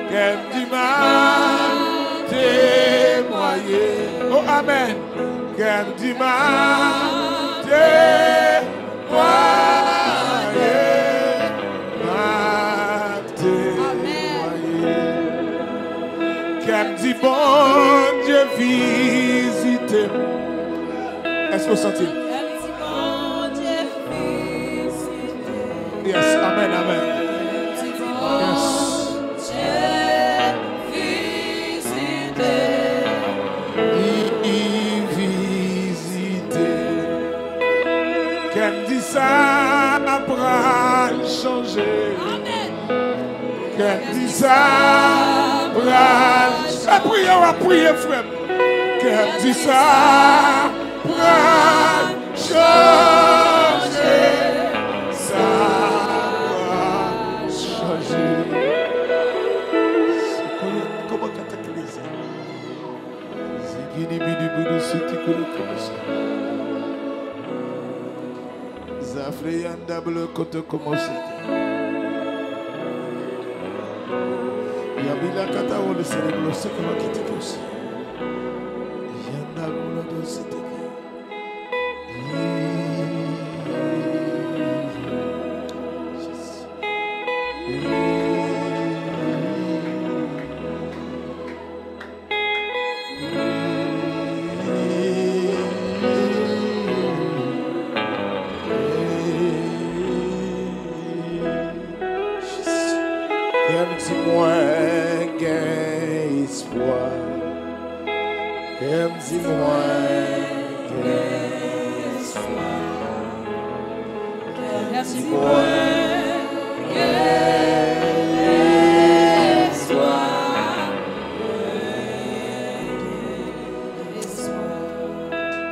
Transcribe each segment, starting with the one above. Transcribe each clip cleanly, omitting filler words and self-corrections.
Qu'elle dit mal témoigner. Oh amen. Qu'elle dit mal témoigner. Mal témoigner. Qu'elle dit bon Dieu visiter. Est-ce que vous sentez? Yes, amen, amen. Yes. Qu'elle dit ça va changer. Qu'elle dit ça va prier, frère. Qu'elle dit ça va changer. Ça va changer. Comment t'attaquer ça? C'est Guinée Bidou, c'est qui comme ça. Zafreyanda bleu côté commencé. Yabila kata ou le célèbre c'est comment quitter aussi. Yanda bleu de c'était.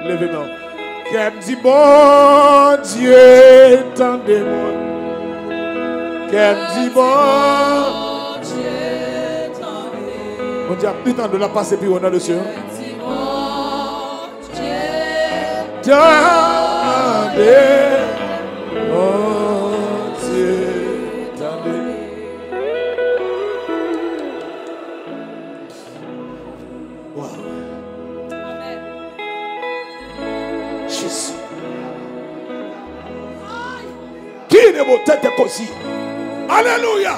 Levez-moi. Qu'elle me dit, bon Dieu, tendez-moi. Qu'elle me dit, bon Dieu, tendez-moi. On dit, plus de temps de la passer, puis on a le Seigneur. Bon Dieu, tendez-moi. Alléluia.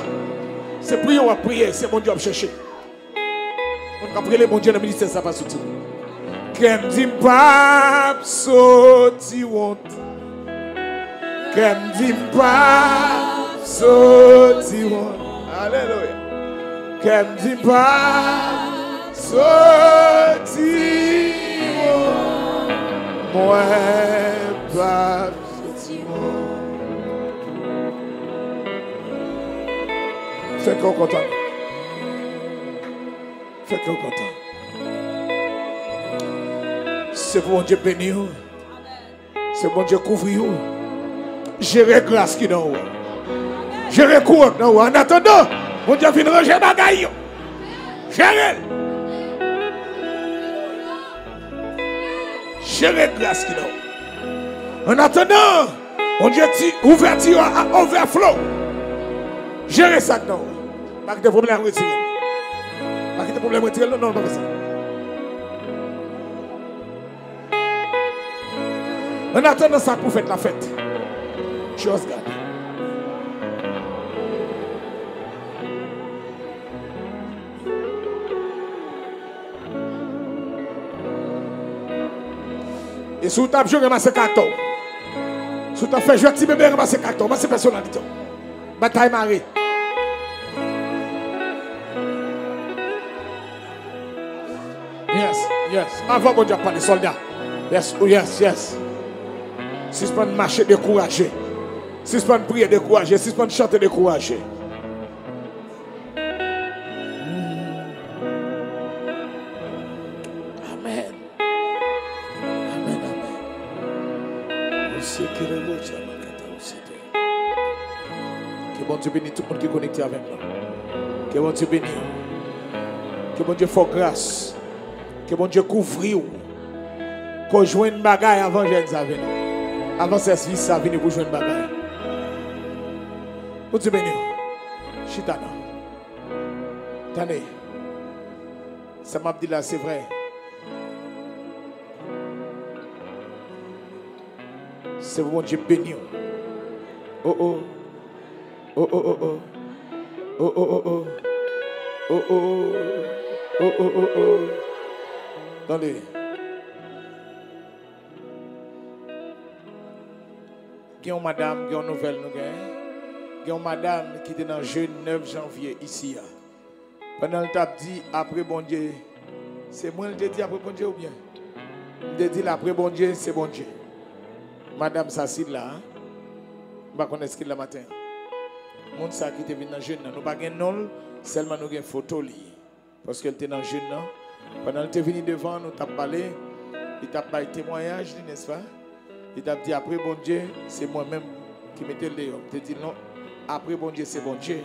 C'est prier ou à prier, c'est mon Dieu à chercher. On va prier mon Dieu dans le ministère, ça va sortir. Qu'elle dit pas sorti honte. Qu'elle dit pas sorti honte. Alléluia. Qu'elle dit pas sorti honte. Moi pas sorti honte. Faites qu'on content. Faites qu'on content. C'est bon Dieu béni. C'est bon Dieu couvrir. Gérer grâce qui dans haut. Gérer courant dans haut. En attendant, bon Dieu vient ranger bagaille. Gérer. Gérer grâce qui dans haut. En attendant, bon Dieu ouverture à overflow. Gérer ça dans haut. Pas de problème retirer. Pas de problème retirer. Non, pas ça. En attendant ça pour faire la fête. Chose garde. Et si vous avez joué, ramassez carton. Si vous avez fait jouer petit bébé, ramassez carton. Ramassez personnalité. Bataille marée. Yes. Avant mon Dieu parler soldats. Yes, oh yes, yes. Suspend marcher découragé. Suspend prier découragé. Suspend chanter découragé. Amen. Amen, amen. Que bon Dieu bénisse tout le monde qui est connecté avec nous. Que bon Dieu bénisse. Que bon Dieu fasse grâce. Que bon Dieu couvre. Qu'on joue une bagaille avant que je vienne. Avant ce service, ça vient pour jouer une bagaille. Bon Dieu bénisse. Chitana. Tenez. Ça m'a dit là, c'est vrai. C'est bon Dieu béni. Oh oh. Oh oh oh oh. Oh oh oh oh. Oh oh oh oh oh oh. Attendez. Il y a une madame, il y a une nouvelle. Il y a une madame qui était dans le jeudi 9 janvier ici. Pendant le temps, dit après bon Dieu. C'est moi qui dit après bon Dieu ou bien? Je dis après bon Dieu, c'est bon Dieu. Madame Sassid là. Je ne connais pas ce qu'il a matin. Le monde qui était venu dans le jeune, nous n'avons pas de nom, seulement nous avons une photo. Parce qu'elle était dans le jeune. Pendant qu'elle était venue devant, nous avons parlé, il t'a fait un témoignage, n'est-ce pas? Il t'a dit après bon Dieu, c'est moi-même qui mettais le léon. Il t'a dit non, après bon Dieu, c'est bon Dieu.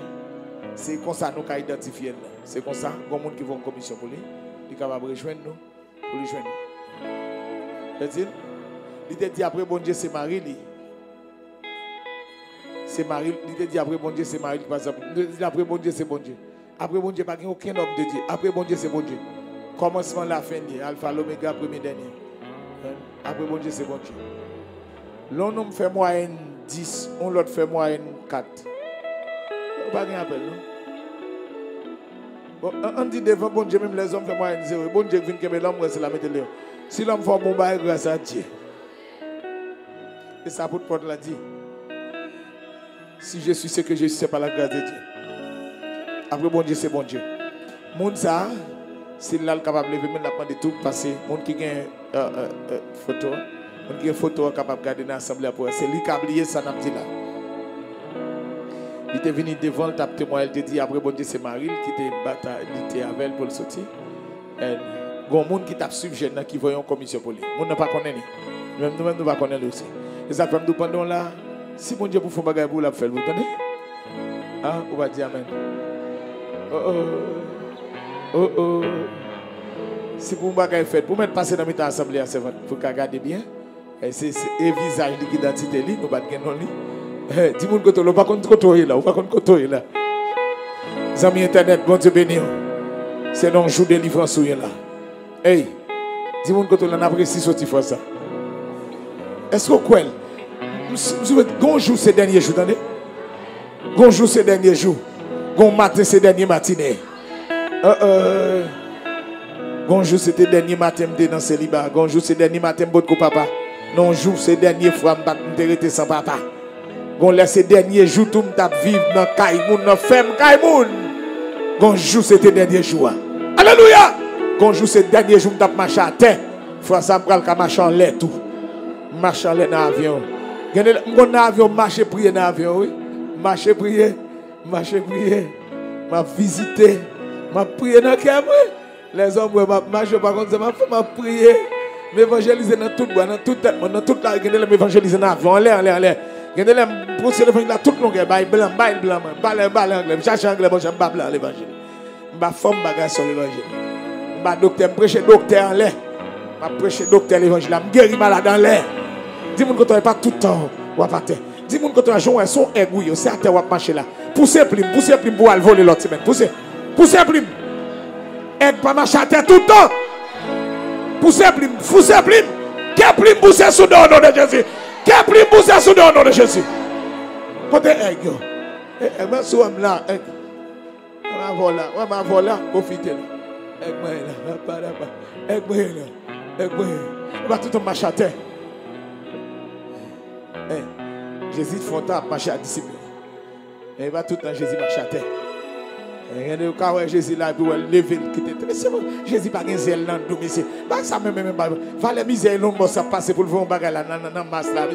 C'est comme ça que nous avons identifié. C'est comme ça, il y a des gens qui vont en commission pour lui. Il est capable de rejoindre nous, pour lui joindre. Il t'a dit après bon Dieu, c'est Marie. C'est Marie, il te dit après bon Dieu, c'est Marie, par exemple. Il te dit après bon Dieu, c'est bon Dieu. Après bon Dieu, pas aucun homme de Dieu. Après bon Dieu, c'est bon Dieu. Commencement, la fin, alpha, l'oméga, premier, dernier. Après bon Dieu, c'est bon Dieu. L'un homme fait moyenne 10, l'autre fait moyenne 4. Pas de appel, non? Bon, on dit devant bon Dieu, même les hommes font moyenne 0. Bon Dieu vient que l'homme reste la mettre là. Si l'homme fait un bon bail, grâce à Dieu. Et ça pour Paul l'a dit. Si je suis ce que je suis, c'est par la grâce de Dieu. Après, bon Dieu, c'est bon Dieu. Moun ça, s'il est capable de lever, il n'a pas de tout passer. Moun qui a une photo, moun qui a une photo capable de garder dans l'assemblée pour c'est lui qui a oublié ça, n'a dit là. Il était venu devant le tape témoin, il te dit après, bon Dieu, c'est Marie qui était avec elle pour le sortir. Il y a un monde qui t'a suivi, qui voit une commission pour lui. Moun n'a pas connu. Nous-mêmes, nous ne pas connaître aussi. Et ça fait nous pendant là. Si bon Dieu pour faire bagage pour la faire, vous entendez? Ah, on va dire amen. Oh oh. Oh oh. Si pour bagage fait, pour mettre passer dans notre assemblée, c'est faut regarder bien. C'est le visage de l'identité, nous pas de non li. Dis-moi que tu pas contre côté là, ou pas contre côté là. Amis internet, bon Dieu béni. C'est donc jour de délivrance là. Hey, dis-moi que tu l'as apprécié sorti fois ça. Est-ce que quoi? Bonjour ces derniers jours, attendez. Bonjour ces derniers jours. Bon matin ces derniers matinées. Bonjour ces derniers matins dans ce célibat. Bonjour ces derniers matins votre papa. Non jour ces derniers fois m'arrêter sans papa. Bon laisse ces derniers jours tout m'tap vivre dans Kaimoun dans ferme Kaimoun. Bonjour ces derniers jours. Alléluia. Bonjour ces derniers jours m'tap marcher à terre. Fois ça m'pral ka marcher en l'air tout. Marcher en l'air dans avion. Mon avion marche prier dans l'avion, oui. Marche prier, m'a visité, m'a prié dans le cœur. Les hommes, m'a marché par contre, m'a prié, m'évangéliser dans toute bois, dans toute tête, dans toute la gueule, m'évangéliser dans l'avion, en l'air. Gardez les procès l'évangile dans toute longueur, bail blanc, bail anglais, cherche anglais, bon j'aime pas blanc l'évangile. M'a femme bagage sur l'évangile. M'a docteur, prêcher docteur en l'air. M'a prêcher docteur l'évangile, m'a guéri malade en l'air. Dis-moi que tu n'as pas tout le temps. Dis-moi que tu as joué son aiguille. C'est à terre ou marcher là. Poussez plume pour aller voler l'autre semaine. Poussez plume. Aide pas marcher à terre tout le temps. Poussez plume. Quelle plume poussez sous le nom de Jésus. Quelle plume poussez sous le nom de Jésus. Côté aiguille. Et moi, si on là, on va voler, profitez là. Aiguille là. On va tout le marcher à terre. Jésus Fonta marcher à disciple. Il va tout le temps Jésus marcher à terre. Et quand Jésus là pour lever quitter. Mais c'est bon, Jésus pas gain zèle dans domicile. Pas ça même pas. Fallait misère long ça passer pour le voir bagarre là dans masse là.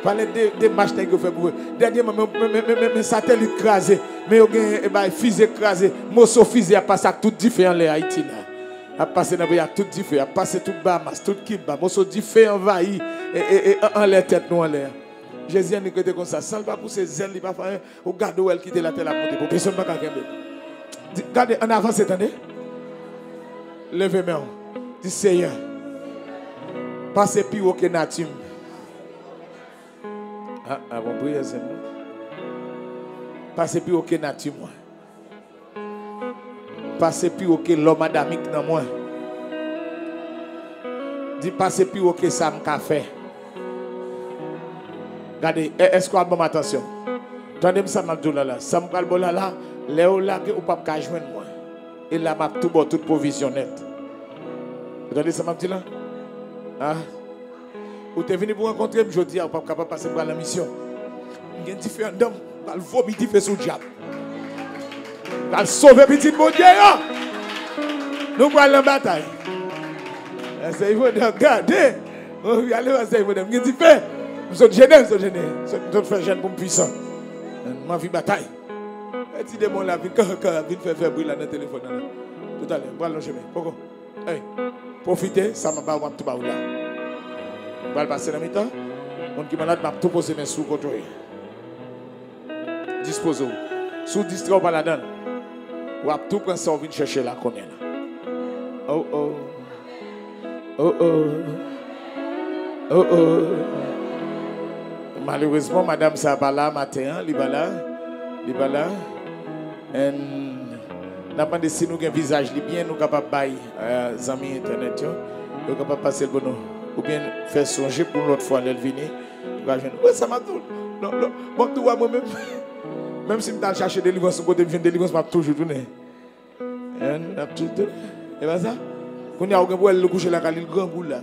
Fallait des marches que fait pour dernièrement même satellite crasé, mais au gain fusée écrasé, morceau fusée a passé tout différent les Haïti là. A passé dans pays tout différent, a passé tout Bahamas, tout Kiba, morceau différent envahi et en l'air tête nous en l'air. Jésus a dit que comme ça, sans pas pousser zèle, il va faire au garde où elle quitte la terre à monter pour personne ne va pas. Regardez en avant cette année. Levez main. Dis Seigneur. Passez plus au Kenatim. Ah, bon prière c'est nous. Passez plus au Kenatim. passer plus haut que l'homme adamique dans moi. Dit passer plus haut que ça m'a fait. Regardez, est-ce qu'on a bonne attention? Attendez-moi ça m'a dit là, ça m'a dit là, Léo là que ou pas qu'à joindre moi. Et là m'a tout bon toute provision nette. Vous entendez ça m'a dit là? Ah. Ou t'es venu pour rencontrer je dis ou pas capable passer par la mission. Il y a différents hommes, va le vomiter fait sous le diable. Va le sauver petit bon Dieu. Nous allons la bataille. C'est il faut regarder. On va aller c'est il faut me dit fait. Nous sommes gênés, nous sommes gênés. Nous sommes fait jeune pour puissant. Ma vie bataille. Petit démon la vie quand vient faire bruit là dans le téléphone là. Tout à l'heure, voilà le chemin. Pourquoi? Hey, profitez, ça m'a pas tout bas là. On va passer dans le temps. On qui malade m'a tout poser mes sous contre disposez-vous. Sous distrait pas là-dedans. Ou à tout prendre ça on vient chercher là combien là. Oh oh. Oh oh. Oh oh. Malheureusement, madame ça pas là matin, il va là. Et n'a pas de si nous un visage bien nous capable bailler amis internet nous capable passer le bon ou bien faire songer pour l'autre fois elle venir. Ouais ça m'a tout. Non bon tu vois moi même si me chercher délivrance côté vient délivrance m'a toujours tourner. Et ben ça quand il y a aucun pour le coucher là quand il grand boule là.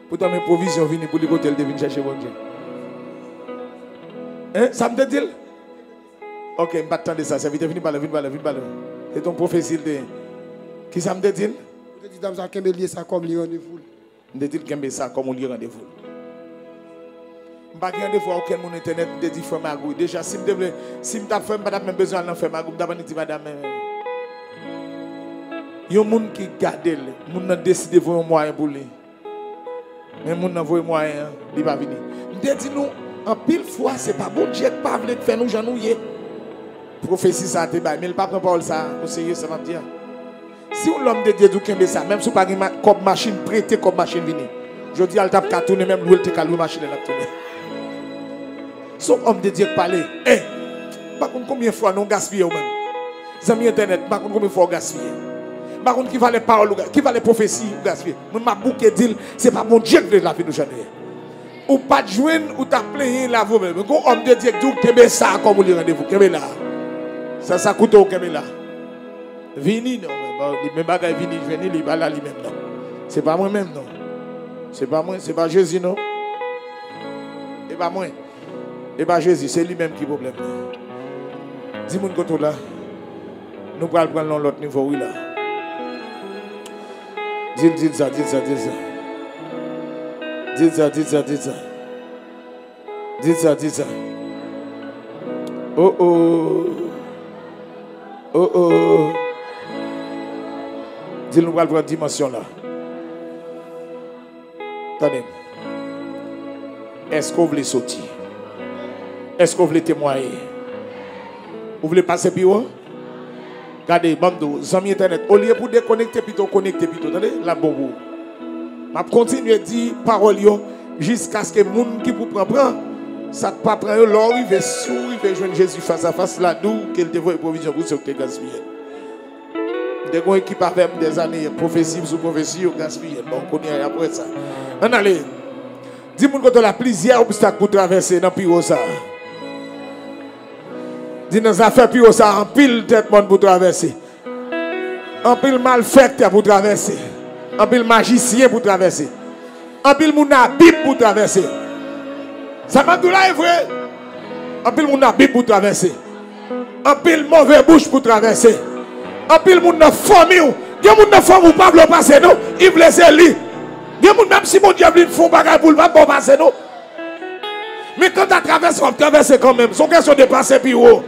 Pourtant mes provisions venir pour les côté elle devine chercher bon Dieu. Hein ça me dit OK, je ne vais pas attendre ça. C'est vite venu par le. C'est ton prophétie. Qui ça me dit? Je dis dans ça qu'il y a ça comme rendez-vous. Je dis qu'il y a ça comme rendez-vous. Je ne pas rendez-vous à aucun monde internet de dire faire ma gouille. Déjà si je fait, je n'ai pas besoin de faire ma gouille, je vais dire madame. Il y a des gens qui gardent, les gens qui décident de voir un moyen pour lui. Mais les gens qui voient un moyen, il va venir. Je dis nous, en pile fois, ce n'est pas bon Dieu qui pas voulu faire nous janouiller. Prophétie ça te bail mais il pas prend parole ça au sérieux ça va dire si l'homme de Dieu dit ça même si pas comme machine prêter comme machine venir je dis al tape ka tourner même l'ouel te ka machine la tourner son homme de Dieu parler par contre combien fois nous gaspiller même amis internet par contre combien fois gaspiller par contre qui va les paroles qui va les prophéties gaspiller moi m'a bouquet dit c'est pas mon Dieu qui la vie nous jamais ou pas de joindre ou t'appeler la vous même quand homme de Dieu dit que ça comme vous rendez-vous que là. Ça coûte au Kemela. Vini, non. Mais bagaille vini, il va là lui-même, non. C'est pas moi-même, non. C'est pas moi, c'est pas Jésus, non. C'est pas moi. C'est pas Jésus, c'est lui-même qui est le problème. Dis-moi que là. Nous allons prendre l'autre niveau, oui, là. Dis ça. Dis ça. Oh oh. Oh oh. Dis-nous pour la dimension là. Attendez. Est-ce que vous voulez sortir? Est-ce que vous voulez témoigner? Vous voulez passer plus haut? Regardez, bando, amis internet. Au lieu pour déconnecter, plutôt connecter, plutôt. Attendez, la bobo. Je continue à dire parole jusqu'à ce que les gens qui vous prennent. Ça ne pas prendre l'or, il va sourire, il va joindre Jésus face à face là, d'où qu'il te voit provision pour ce que tu gaspilles. Des gens qui avec des années, prophétie sous prophétie, au gaspiller. Bon, on connaît après ça. On allez. Dis-moi que tu as plusieurs obstacles pour traverser dans le pire ça. Dis dans ça fait pire ça, en pile tête monde pour traverser. En pile malfaiteur pour traverser. En pile magicien pour traverser. En pile moun a Bible pour traverser. Ça m'a dit là est vrai. En pile moun a Bible pour traverser. En pile mauvais bouche pour traverser. En pile moun a famille. Il y a moun a famille pas vouloir passer nous, il veut laisser lui. Il y a moun même si mon diable font bagarre pour pas passer nous. Mais quand tu traverses, on traverse quand même. C'est une question de passer plus haut.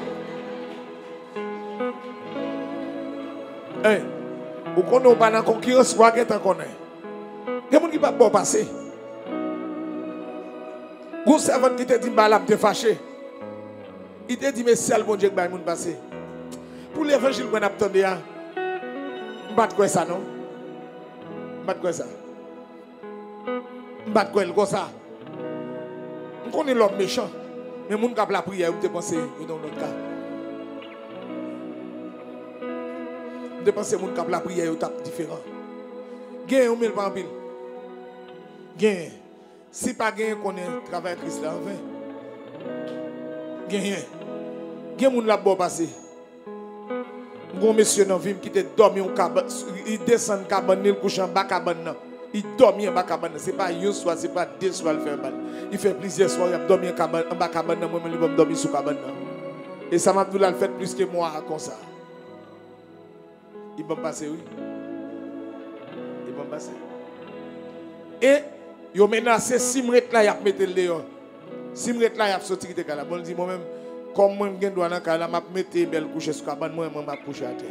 Vous connaissez pas dans la concurrence, vous connaissez. Il y a des gens qui ne peuvent pas passer. Vous servant qui te dit que tu es fâché. Il te dit mais c'est le bon Dieu qui va passer. Pour l'évangile qu'on a entendu, je ne sais pas ça non. Je ne sais pas ça. Je ne sais pas quoi ça. On connaît l'homme méchant. Mais les gens qui ont la prière, vous te pensez dans notre cas. dépenser mon cap la prière est différent. Gain on met pas en pile. Gain. Si pas gain qu'on est travail Christ là en vain. Gain. Gain moun la bon passé. Gon monsieur dans ville qui te dormi en cabane, il descend cabane, il couche en bas cabane. Il dormi en bas cabane, c'est pas une soir, c'est pas deux soirs il fait mal. Il fait plusieurs soirs, il dormi en bas cabane, moi même il va dormir sous cabane. Et ça m'a fait plus que moi comme ça. Il va me passer oui. Il va me passer. Et yo menacé Simret là, il a mettre le dehors. Simret là, il a sorti de là. Bon dit moi même comme moi je dois dans là, m'a mettre belle coucher sur cabane, moi m'a coucher à terre.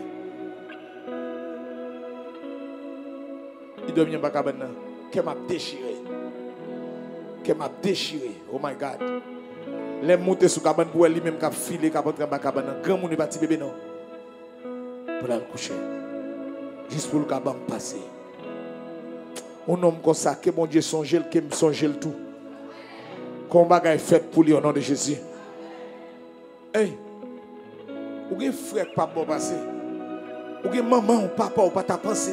Il devient pas cabane là, que m'a déchiré. Que m'a déchiré. Oh my God. Les monter sur cabane pour lui même qu'a filé qu'a rentrer dans cabane. Grand monde pas petit bébé non. Pour aller coucher. Juste pour le cabane passer. Un homme comme ça que mon Dieu songe, que me songe le tout. Qu'on bagaille fait pour lui au nom de Jésus. Hey, ou gen frère pas bon passé, ou gen maman ou papa ou pas ta pensé,